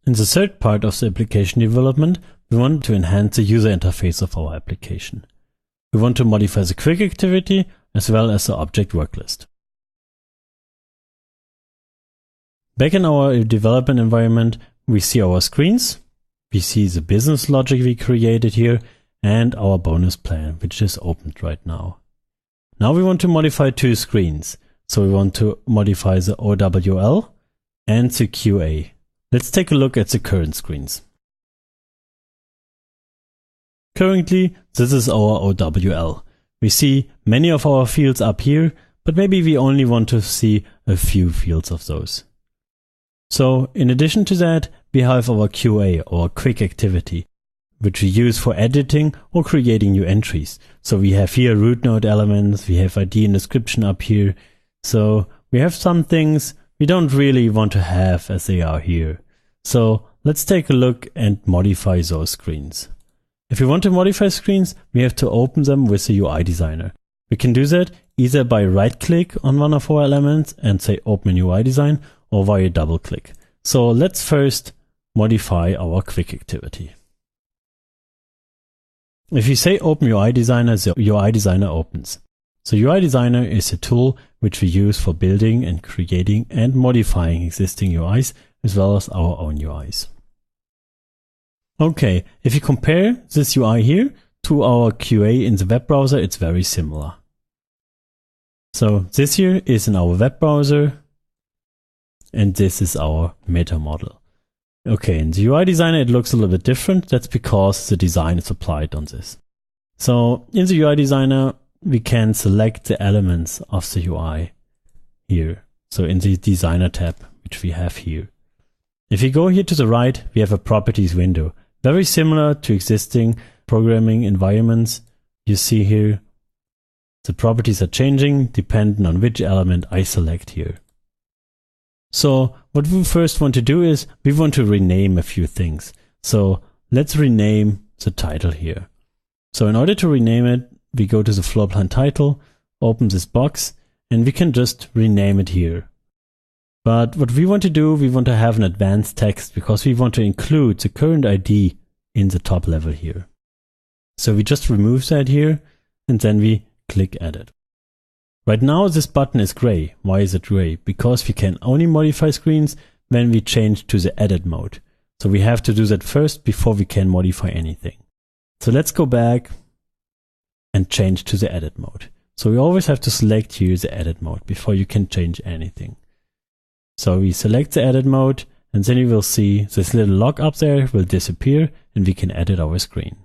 In the third part of the application development, we want to enhance the user interface of our application. We want to modify the quick activity as well as the object work list. Back in our development environment, we see our screens, we see the business logic we created here, and our bonus plan, which is opened right now. Now we want to modify two screens. So we want to modify the OWL and the QA. Let's take a look at the current screens. Currently, this is our OWL. We see many of our fields up here, but maybe we only want to see a few fields of those. So in addition to that, we have our QA, or quick activity, which we use for editing or creating new entries. So we have here root node elements, we have ID and description up here. So we have some things we don't really want to have as they are here. So let's take a look and modify those screens. If we want to modify screens, we have to open them with the UI designer. We can do that either by right click on one of our elements and say open UI design, or via double click. So let's first modify our quick activity. If you say open UI designer, the UI designer opens. So UI designer is a tool which we use for building and creating and modifying existing UIs as well as our own UIs. Okay, if you compare this UI here to our QA in the web browser, it's very similar. So this here is in our web browser and this is our meta model. Okay, in the UI designer it looks a little bit different. That's because the design is applied on this. So in the UI designer we can select the elements of the UI here. So in the designer tab, which we have here. If you go here to the right, we have a properties window. Very similar to existing programming environments. You see here the properties are changing depending on which element I select here. So what we first want to do is we want to rename a few things. So let's rename the title here. So in order to rename it, we go to the floor plan title, open this box, and we can just rename it here. But what we want to do, we want to have an advanced text because we want to include the current ID in the top level here. So we just remove that here and then we click edit. Right now this button is gray. Why is it gray? Because we can only modify screens when we change to the edit mode. So we have to do that first before we can modify anything. So let's go back and change to the edit mode. So we always have to select here the edit mode before you can change anything. So we select the edit mode and then you will see this little log up there will disappear and we can edit our screen.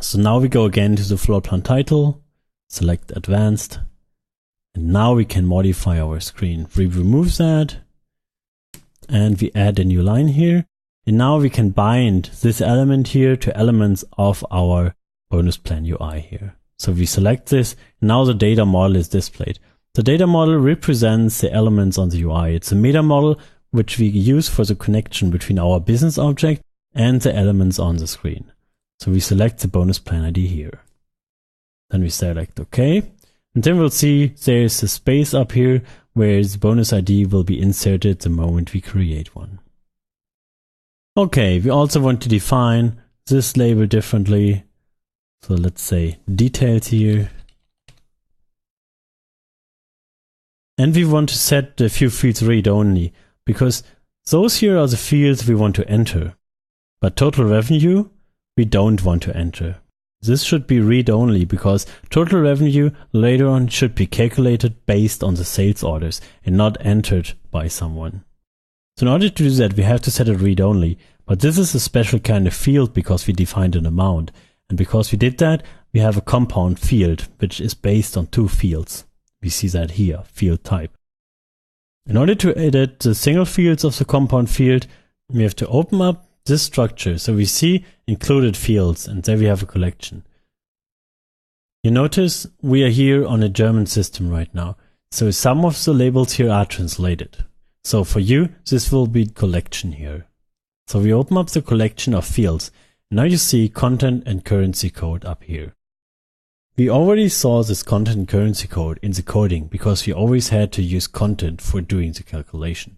So now we go again to the floor plan title, select advanced, and now we can modify our screen. We remove that and we add a new line here. And now we can bind this element here to elements of our bonus plan UI here. So we select this. Now the data model is displayed. The data model represents the elements on the UI. It's a meta model which we use for the connection between our business object and the elements on the screen. So we select the bonus plan ID here. Then we select OK. And then we'll see there's a space up here where the bonus ID will be inserted the moment we create one. Okay, we also want to define this label differently. So let's say details here. And we want to set a few fields read only because those here are the fields we want to enter. But total revenue, we don't want to enter. This should be read only because total revenue later on should be calculated based on the sales orders and not entered by someone. So in order to do that, we have to set it read only. But this is a special kind of field because we defined an amount. And because we did that, we have a compound field, which is based on two fields. We see that here, field type. In order to edit the single fields of the compound field, we have to open up this structure. So we see included fields, and there we have a collection. You notice we are here on a German system right now. So some of the labels here are translated. So for you, this will be collection here. So we open up the collection of fields. Now you see content and currency code up here. We already saw this content and currency code in the coding because we always had to use content for doing the calculation.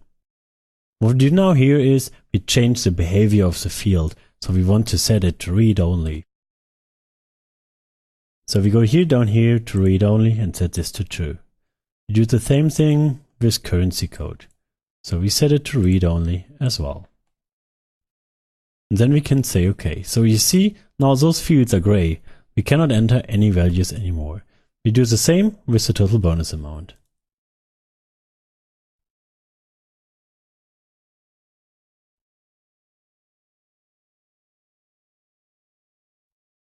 What we do now here is we change the behavior of the field. So we want to set it to read only. So we go here down here to read only and set this to true. We do the same thing with currency code. So we set it to read only as well. And then we can say OK. So you see now those fields are gray. We cannot enter any values anymore. We do the same with the total bonus amount.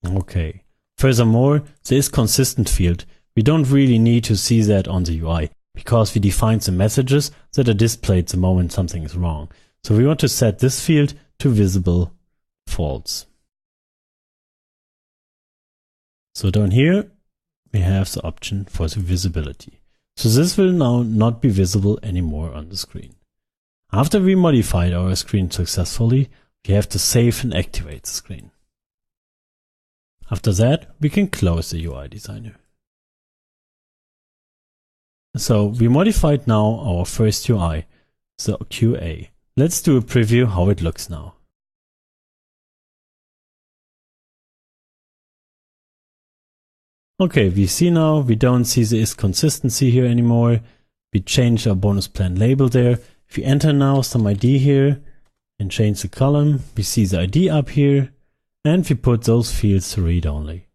Okay. Furthermore, there is consistent field. We don't really need to see that on the UI because we define the messages that are displayed the moment something is wrong. So we want to set this field to visible false. So down here, we have the option for the visibility. So this will now not be visible anymore on the screen. After we modified our screen successfully, we have to save and activate the screen. After that, we can close the UI designer. So we modified now our first UI, the QA. Let's do a preview how it looks now. Okay, we see now we don't see the is consistency here anymore. We changed our bonus plan label there. If we enter now some ID here and change the column, we see the ID up here. And we put those fields to read only.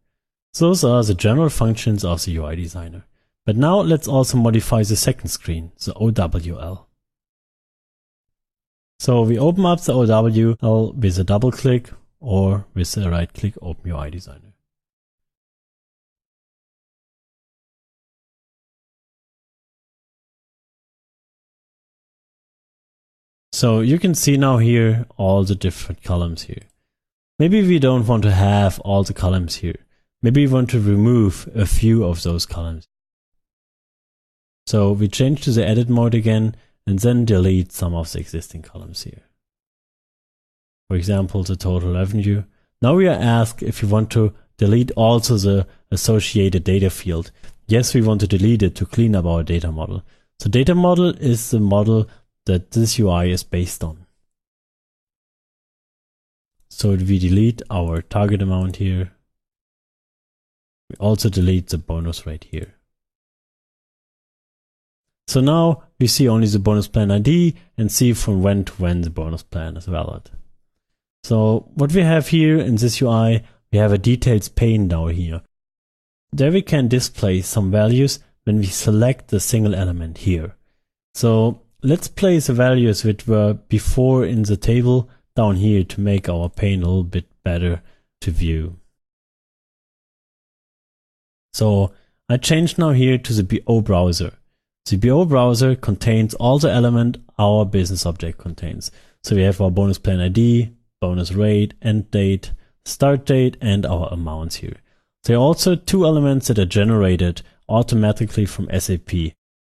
Those are the general functions of the UI designer. But now let's also modify the second screen, the OWL. So we open up the OWL with a double click or with a right click open UI designer. So you can see now here all the different columns here. Maybe we don't want to have all the columns here. Maybe we want to remove a few of those columns. So we change to the edit mode again and then delete some of the existing columns here. For example, the total revenue. Now we are asked if we want to delete also the associated data field. Yes, we want to delete it to clean up our data model. So data model is the model that this UI is based on. So we delete our target amount here. We also delete the bonus rate here. So now we see only the bonus plan ID and see from when to when the bonus plan is valid. So what we have here in this UI, we have a details pane down here. There we can display some values when we select the single element here. So let's place the values which were before in the table down here to make our pane a little bit better to view. So I changed now here to the BO browser. The BO browser contains all the elements our business object contains. So we have our bonus plan ID, bonus rate, end date, start date, and our amounts here. There are also two elements that are generated automatically from SAP.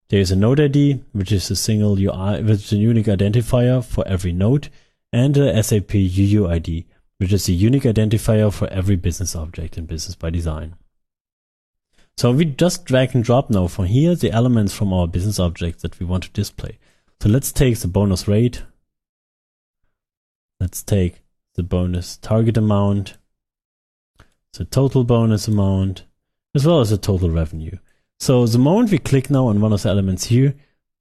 There is a node ID, which is a single UI, which is a unique identifier for every node, and the SAP UUID, which is a unique identifier for every business object in Business by Design. So we just drag and drop now from here the elements from our business object that we want to display. So let's take the bonus rate. Let's take the bonus target amount, the total bonus amount, as well as the total revenue. So the moment we click now on one of the elements here,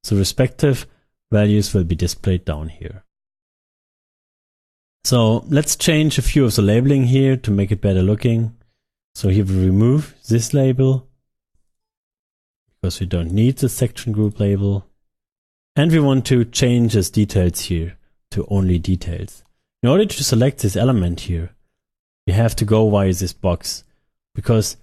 the respective values will be displayed down here. So let's change a few of the labeling here to make it better looking. So here we remove this label because we don't need the section group label. And we want to change this details here to only details. In order to select this element here, we have to go via this box because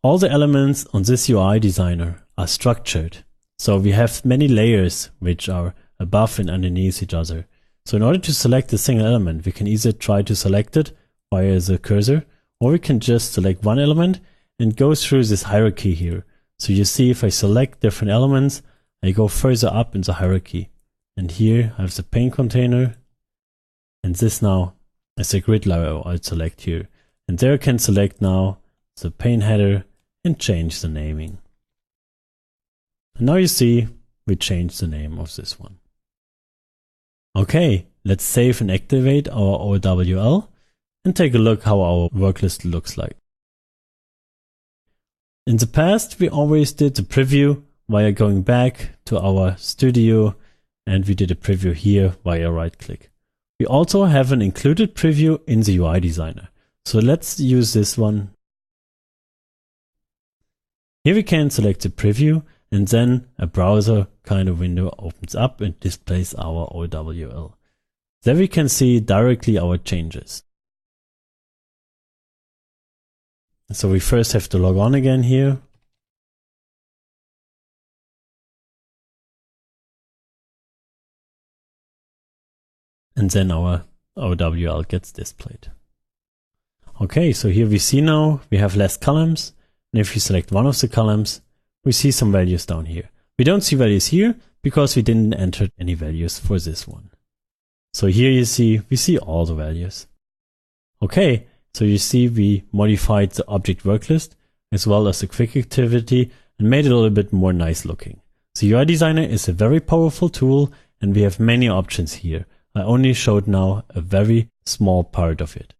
all the elements on this UI designer are structured. So we have many layers which are above and underneath each other. So in order to select a single element, we can either try to select it via the cursor, or we can just select one element and go through this hierarchy here. So you see if I select different elements, I go further up in the hierarchy. And here I have the pane container, and this now is a grid layer I'll select here. And there I can select now the pane header and change the naming. And now you see we changed the name of this one. Okay, let's save and activate our OWL and take a look how our work list looks like. In the past, we always did the preview via going back to our studio, and we did a preview here via right click. We also have an included preview in the UI designer. So let's use this one. Here we can select the preview, and then a browser kind of window opens up and displays our OWL. There we can see directly our changes. So we first have to log on again here. And then our OWL gets displayed. Okay, so here we see now we have less columns. And if we select one of the columns, we see some values down here. We don't see values here because we didn't enter any values for this one. So here you see, we see all the values. Okay, so you see we modified the object work list as well as the quick activity and made it a little bit more nice looking. The UI designer is a very powerful tool and we have many options here. I only showed now a very small part of it.